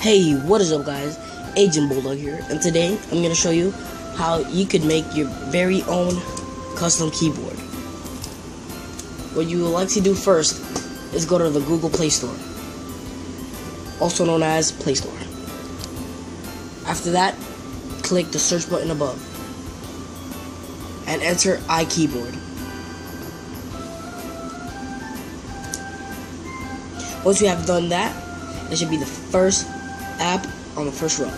Hey, what is up guys? Agent Bulldog here, and today I'm going to show you how you could make your very own custom keyboard. What you would like to do first is go to the Google Play Store, also known as Play Store. After that, click the search button above and enter iKeyboard. Once you have done that, it should be the first app on the first row.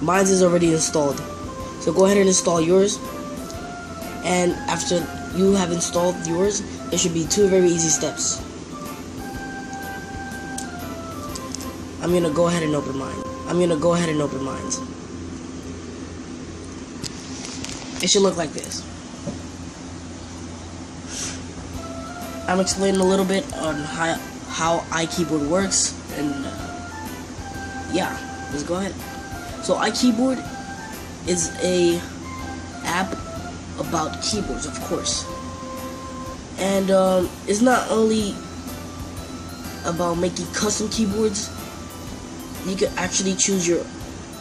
Mine is already installed, so go ahead and install yours. And after you have installed yours, it should be two very easy steps. I'm gonna go ahead and open mine. It should look like this. I'm explaining a little bit on how iKeyboard works, and yeah, let's go ahead. So iKeyboard is a app about keyboards, of course, and it's not only about making custom keyboards. You can actually choose your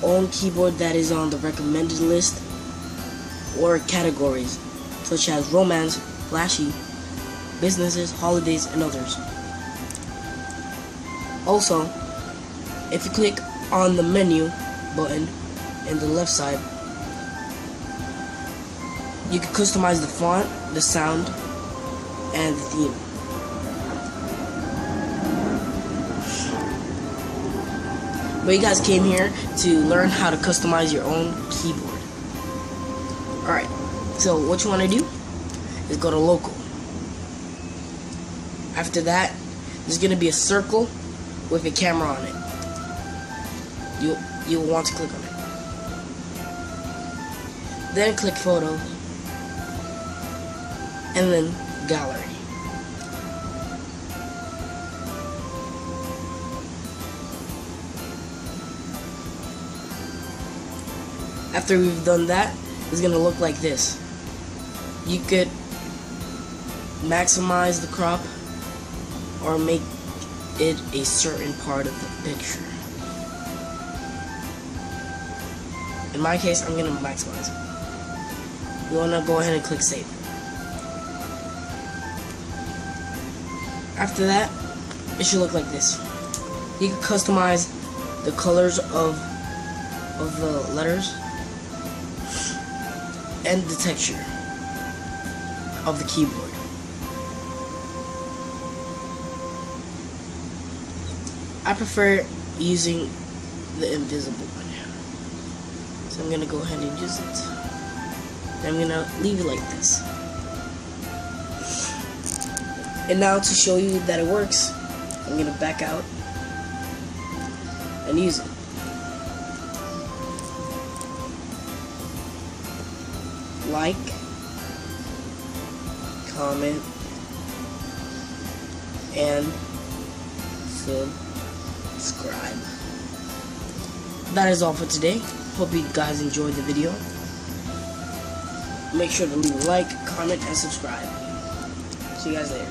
own keyboard that is on the recommended list or categories such as romance, flashy, businesses, holidays, and others. Also, if you click on the menu button in the left side, you can customize the font, the sound, and the theme. But you guys came here to learn how to customize your own keyboard. Alright, so what you want to do is go to local. After that, there's going to be a circle with a camera on it. You'll want to click on it. Then click photo, and then gallery. After we've done that, it's going to look like this. You could maximize the crop or make it a certain part of the picture. In my case, I'm gonna maximize it. You wanna go ahead and click save. After that, it should look like this. You can customize the colors of the letters and the texture of the keyboard. I prefer using the invisible one, so I'm gonna go ahead and use it. I'm gonna leave it like this. And now to show you that it works, I'm gonna back out and use it. Like, comment, and subscribe. That is all for today. Hope you guys enjoyed the video. Make sure to leave a like, comment, and subscribe. See you guys later.